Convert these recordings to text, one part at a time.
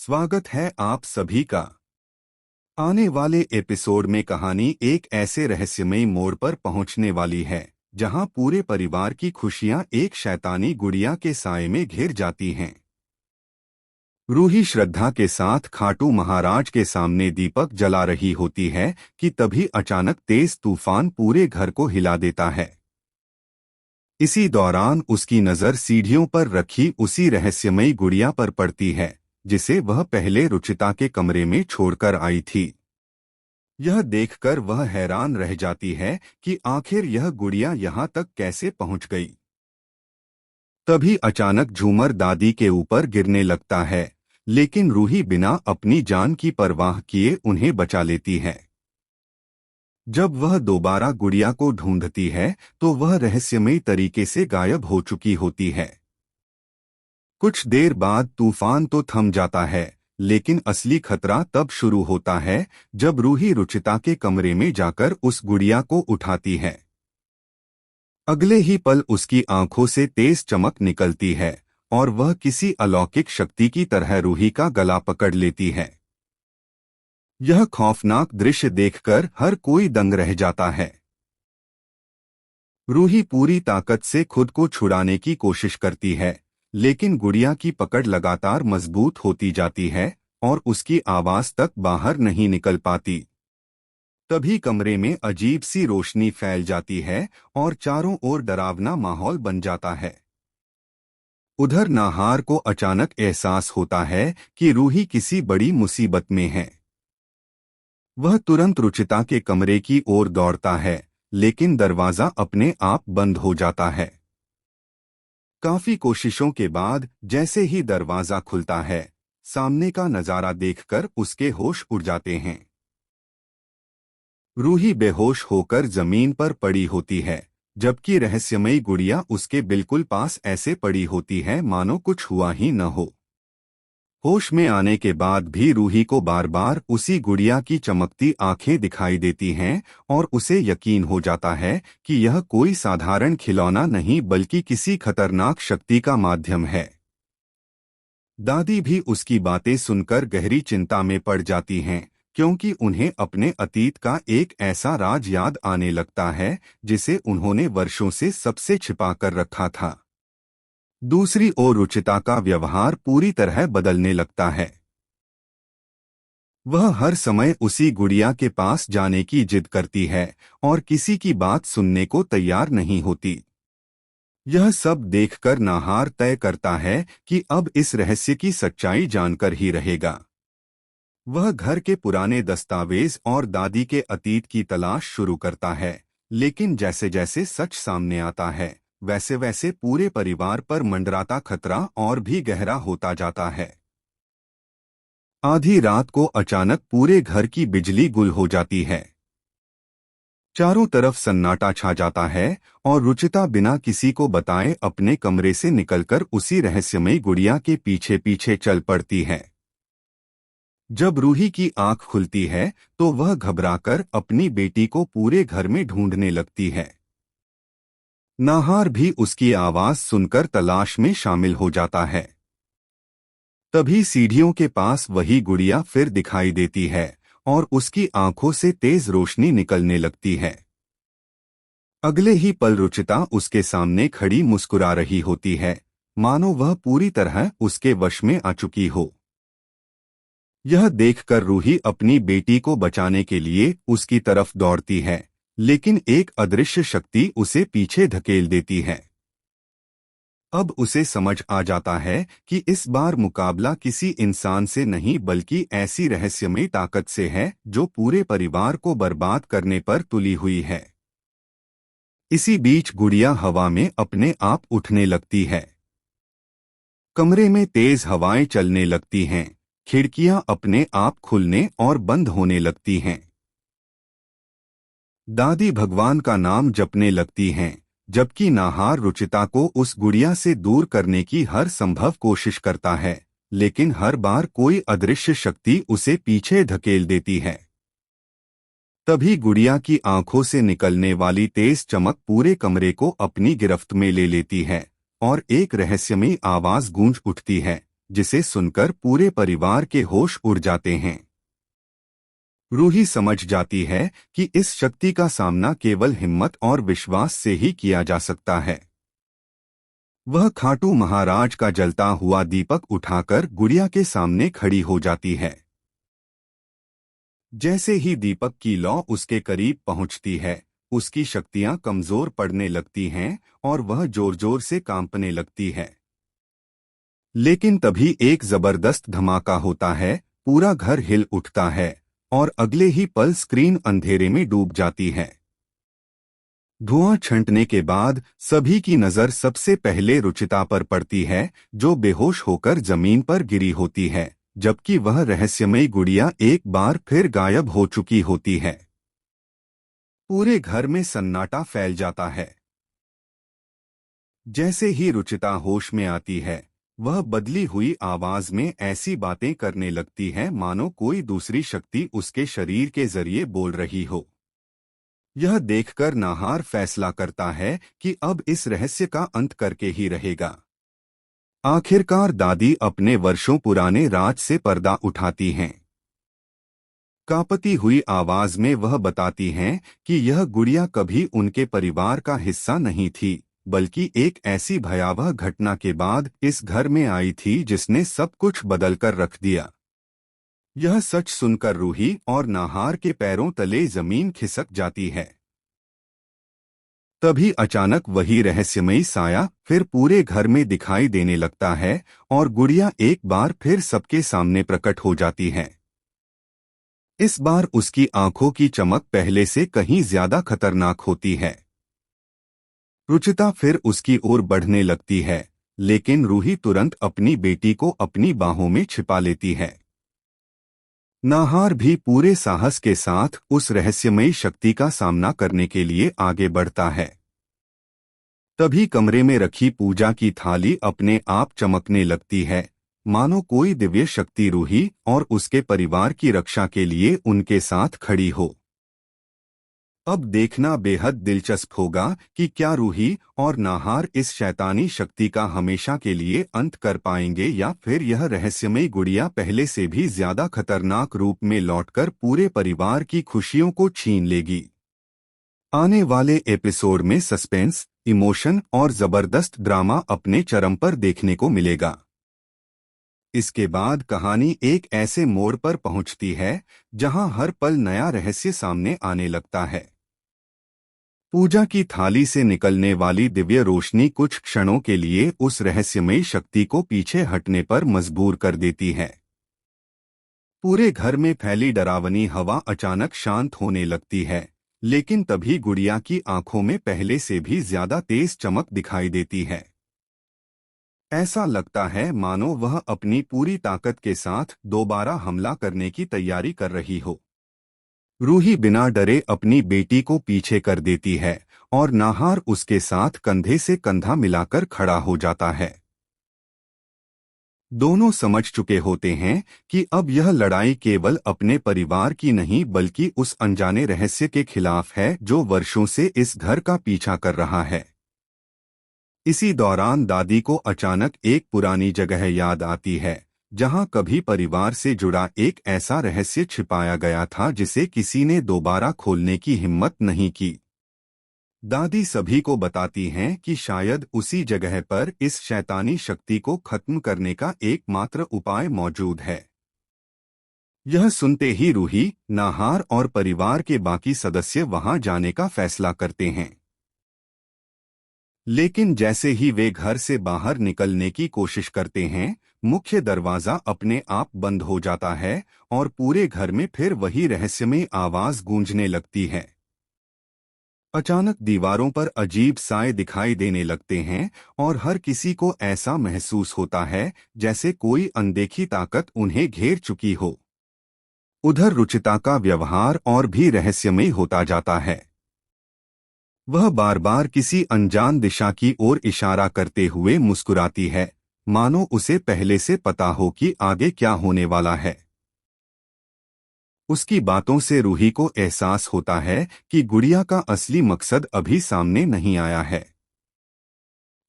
स्वागत है आप सभी का। आने वाले एपिसोड में कहानी एक ऐसे रहस्यमयी मोड़ पर पहुंचने वाली है जहां पूरे परिवार की खुशियां एक शैतानी गुड़िया के साए में घिर जाती हैं। रूही श्रद्धा के साथ खाटू महाराज के सामने दीपक जला रही होती है कि तभी अचानक तेज तूफान पूरे घर को हिला देता है। इसी दौरान उसकी नज़र सीढ़ियों पर रखी उसी रहस्यमयी गुड़िया पर पड़ती है जिसे वह पहले रुचिता के कमरे में छोड़कर आई थी। यह देखकर वह हैरान रह जाती है कि आखिर यह गुड़िया यहाँ तक कैसे पहुँच गई। तभी अचानक झूमर दादी के ऊपर गिरने लगता है, लेकिन रूही बिना अपनी जान की परवाह किए उन्हें बचा लेती है। जब वह दोबारा गुड़िया को ढूंढती है तो वह रहस्यमयी तरीके से गायब हो चुकी होती है। कुछ देर बाद तूफान तो थम जाता है, लेकिन असली खतरा तब शुरू होता है जब रूही रुचिता के कमरे में जाकर उस गुड़िया को उठाती है। अगले ही पल उसकी आंखों से तेज चमक निकलती है और वह किसी अलौकिक शक्ति की तरह रूही का गला पकड़ लेती है। यह खौफनाक दृश्य देखकर हर कोई दंग रह जाता है। रूही पूरी ताकत से खुद को छुड़ाने की कोशिश करती है, लेकिन गुड़िया की पकड़ लगातार मजबूत होती जाती है और उसकी आवाज तक बाहर नहीं निकल पाती। तभी कमरे में अजीब सी रोशनी फैल जाती है और चारों ओर डरावना माहौल बन जाता है। उधर नाहार को अचानक एहसास होता है कि रूही किसी बड़ी मुसीबत में है। वह तुरंत रुचिता के कमरे की ओर दौड़ता है, लेकिन दरवाजा अपने आप बंद हो जाता है। काफी कोशिशों के बाद जैसे ही दरवाजा खुलता है, सामने का नजारा देखकर उसके होश उड़ जाते हैं। रूही बेहोश होकर जमीन पर पड़ी होती है, जबकि रहस्यमयी गुड़िया उसके बिल्कुल पास ऐसे पड़ी होती है मानो कुछ हुआ ही न हो। होश में आने के बाद भी रूही को बार बार उसी गुड़िया की चमकती आंखें दिखाई देती हैं और उसे यकीन हो जाता है कि यह कोई साधारण खिलौना नहीं बल्कि किसी खतरनाक शक्ति का माध्यम है। दादी भी उसकी बातें सुनकर गहरी चिंता में पड़ जाती हैं, क्योंकि उन्हें अपने अतीत का एक ऐसा राज याद आने लगता है जिसे उन्होंने वर्षों से सबसे छिपा कर रखा था। दूसरी ओर रुचिता का व्यवहार पूरी तरह बदलने लगता है। वह हर समय उसी गुड़िया के पास जाने की जिद करती है और किसी की बात सुनने को तैयार नहीं होती। यह सब देखकर नाहार तय करता है कि अब इस रहस्य की सच्चाई जानकर ही रहेगा। वह घर के पुराने दस्तावेज और दादी के अतीत की तलाश शुरू करता है, लेकिन जैसे जैसे सच सामने आता है वैसे वैसे पूरे परिवार पर मंडराता खतरा और भी गहरा होता जाता है। आधी रात को अचानक पूरे घर की बिजली गुल हो जाती है। चारों तरफ सन्नाटा छा जाता है और रुचिता बिना किसी को बताए अपने कमरे से निकलकर उसी रहस्यमयी गुड़िया के पीछे पीछे चल पड़ती है। जब रूही की आंख खुलती है तो वह घबराकर अपनी बेटी को पूरे घर में ढूंढने लगती है। नाहार भी उसकी आवाज सुनकर तलाश में शामिल हो जाता है। तभी सीढ़ियों के पास वही गुड़िया फिर दिखाई देती है और उसकी आंखों से तेज रोशनी निकलने लगती है। अगले ही पल रुचिता उसके सामने खड़ी मुस्कुरा रही होती है, मानो वह पूरी तरह उसके वश में आ चुकी हो। यह देखकर रूही अपनी बेटी को बचाने के लिए उसकी तरफ दौड़ती है, लेकिन एक अदृश्य शक्ति उसे पीछे धकेल देती है। अब उसे समझ आ जाता है कि इस बार मुकाबला किसी इंसान से नहीं बल्कि ऐसी रहस्यमयी ताकत से है जो पूरे परिवार को बर्बाद करने पर तुली हुई है। इसी बीच गुड़िया हवा में अपने आप उठने लगती है। कमरे में तेज हवाएं चलने लगती हैं, खिड़कियां अपने आप खुलने और बंद होने लगती हैं। दादी भगवान का नाम जपने लगती हैं, जबकि नाहार रुचिता को उस गुड़िया से दूर करने की हर संभव कोशिश करता है, लेकिन हर बार कोई अदृश्य शक्ति उसे पीछे धकेल देती है। तभी गुड़िया की आंखों से निकलने वाली तेज चमक पूरे कमरे को अपनी गिरफ्त में ले लेती है और एक रहस्यमयी आवाज गूंज उठती है, जिसे सुनकर पूरे परिवार के होश उड़ जाते हैं। रूही समझ जाती है कि इस शक्ति का सामना केवल हिम्मत और विश्वास से ही किया जा सकता है। वह खाटू महाराज का जलता हुआ दीपक उठाकर गुड़िया के सामने खड़ी हो जाती है। जैसे ही दीपक की लौ उसके करीब पहुंचती है, उसकी शक्तियां कमजोर पड़ने लगती हैं और वह जोर जोर से कांपने लगती है। लेकिन तभी एक जबरदस्त धमाका होता है, पूरा घर हिल उठता है और अगले ही पल स्क्रीन अंधेरे में डूब जाती है। धुआं छंटने के बाद सभी की नजर सबसे पहले रुचिता पर पड़ती है, जो बेहोश होकर जमीन पर गिरी होती है, जबकि वह रहस्यमयी गुड़िया एक बार फिर गायब हो चुकी होती है। पूरे घर में सन्नाटा फैल जाता है। जैसे ही रुचिता होश में आती है, वह बदली हुई आवाज में ऐसी बातें करने लगती है मानो कोई दूसरी शक्ति उसके शरीर के जरिए बोल रही हो। यह देखकर नाहार फैसला करता है कि अब इस रहस्य का अंत करके ही रहेगा। आखिरकार दादी अपने वर्षों पुराने राज से पर्दा उठाती हैं। कांपती हुई आवाज में वह बताती हैं कि यह गुड़िया कभी उनके परिवार का हिस्सा नहीं थी, बल्कि एक ऐसी भयावह घटना के बाद इस घर में आई थी जिसने सब कुछ बदलकर रख दिया। यह सच सुनकर रूही और नाहार के पैरों तले जमीन खिसक जाती है। तभी अचानक वही रहस्यमयी साया फिर पूरे घर में दिखाई देने लगता है और गुड़िया एक बार फिर सबके सामने प्रकट हो जाती है। इस बार उसकी आंखों की चमक पहले से कहीं ज्यादा खतरनाक होती है। रुचिता फिर उसकी ओर बढ़ने लगती है, लेकिन रूही तुरंत अपनी बेटी को अपनी बाहों में छिपा लेती है। नाहार भी पूरे साहस के साथ उस रहस्यमयी शक्ति का सामना करने के लिए आगे बढ़ता है। तभी कमरे में रखी पूजा की थाली अपने आप चमकने लगती है, मानो कोई दिव्य शक्ति रूही और उसके परिवार की रक्षा के लिए उनके साथ खड़ी हो। अब देखना बेहद दिलचस्प होगा कि क्या रूही और नाहार इस शैतानी शक्ति का हमेशा के लिए अंत कर पाएंगे या फिर यह रहस्यमयी गुड़िया पहले से भी ज्यादा खतरनाक रूप में लौटकर पूरे परिवार की खुशियों को छीन लेगी। आने वाले एपिसोड में सस्पेंस, इमोशन और जबरदस्त ड्रामा अपने चरम पर देखने को मिलेगा। इसके बाद कहानी एक ऐसे मोड़ पर पहुंचती है जहां हर पल नया रहस्य सामने आने लगता है। पूजा की थाली से निकलने वाली दिव्य रोशनी कुछ क्षणों के लिए उस रहस्यमयी शक्ति को पीछे हटने पर मजबूर कर देती है। पूरे घर में फैली डरावनी हवा अचानक शांत होने लगती है, लेकिन तभी गुड़िया की आंखों में पहले से भी ज्यादा तेज चमक दिखाई देती है। ऐसा लगता है मानो वह अपनी पूरी ताकत के साथ दोबारा हमला करने की तैयारी कर रही हो। रूही बिना डरे अपनी बेटी को पीछे कर देती है और नाहार उसके साथ कंधे से कंधा मिलाकर खड़ा हो जाता है। दोनों समझ चुके होते हैं कि अब यह लड़ाई केवल अपने परिवार की नहीं बल्कि उस अनजाने रहस्य के खिलाफ है जो वर्षों से इस घर का पीछा कर रहा है। इसी दौरान दादी को अचानक एक पुरानी जगह याद आती है, जहां कभी परिवार से जुड़ा एक ऐसा रहस्य छिपाया गया था जिसे किसी ने दोबारा खोलने की हिम्मत नहीं की। दादी सभी को बताती हैं कि शायद उसी जगह पर इस शैतानी शक्ति को खत्म करने का एकमात्र उपाय मौजूद है। यह सुनते ही रूही, नाहार और परिवार के बाकी सदस्य वहां जाने का फैसला करते हैं। लेकिन जैसे ही वे घर से बाहर निकलने की कोशिश करते हैं, मुख्य दरवाजा अपने आप बंद हो जाता है और पूरे घर में फिर वही रहस्यमय आवाज गूंजने लगती है। अचानक दीवारों पर अजीब साए दिखाई देने लगते हैं और हर किसी को ऐसा महसूस होता है जैसे कोई अनदेखी ताकत उन्हें घेर चुकी हो। उधर रुचिता का व्यवहार और भी रहस्यमय होता जाता है। वह बार बार किसी अनजान दिशा की ओर इशारा करते हुए मुस्कुराती है, मानो उसे पहले से पता हो कि आगे क्या होने वाला है। उसकी बातों से रूही को एहसास होता है कि गुड़िया का असली मकसद अभी सामने नहीं आया है।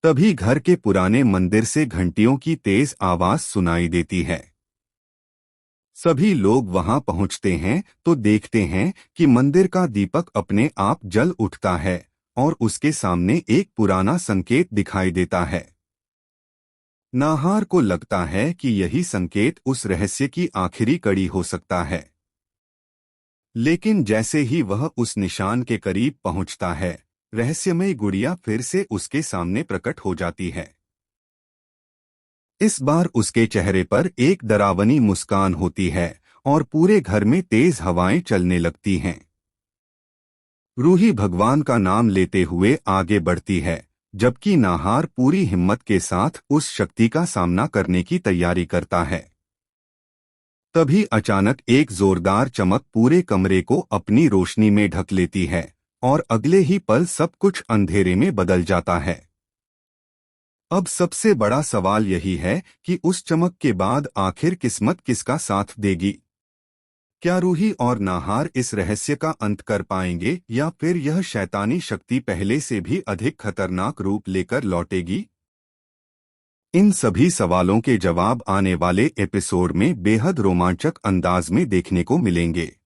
तभी घर के पुराने मंदिर से घंटियों की तेज आवाज सुनाई देती है। सभी लोग वहां पहुंचते हैं तो देखते हैं कि मंदिर का दीपक अपने आप जल उठता है और उसके सामने एक पुराना संकेत दिखाई देता है। नाहार को लगता है कि यही संकेत उस रहस्य की आखिरी कड़ी हो सकता है। लेकिन जैसे ही वह उस निशान के करीब पहुंचता है, रहस्यमयी गुड़िया फिर से उसके सामने प्रकट हो जाती है। इस बार उसके चेहरे पर एक डरावनी मुस्कान होती है और पूरे घर में तेज हवाएं चलने लगती हैं। रूही भगवान का नाम लेते हुए आगे बढ़ती है, जबकि नाहार पूरी हिम्मत के साथ उस शक्ति का सामना करने की तैयारी करता है। तभी अचानक एक जोरदार चमक पूरे कमरे को अपनी रोशनी में ढक लेती है और अगले ही पल सब कुछ अंधेरे में बदल जाता है। अब सबसे बड़ा सवाल यही है कि उस चमक के बाद आखिर किस्मत किसका साथ देगी। क्या रूही और नाहार इस रहस्य का अंत कर पाएंगे या फिर यह शैतानी शक्ति पहले से भी अधिक खतरनाक रूप लेकर लौटेगी? इन सभी सवालों के जवाब आने वाले एपिसोड में बेहद रोमांचक अंदाज में देखने को मिलेंगे।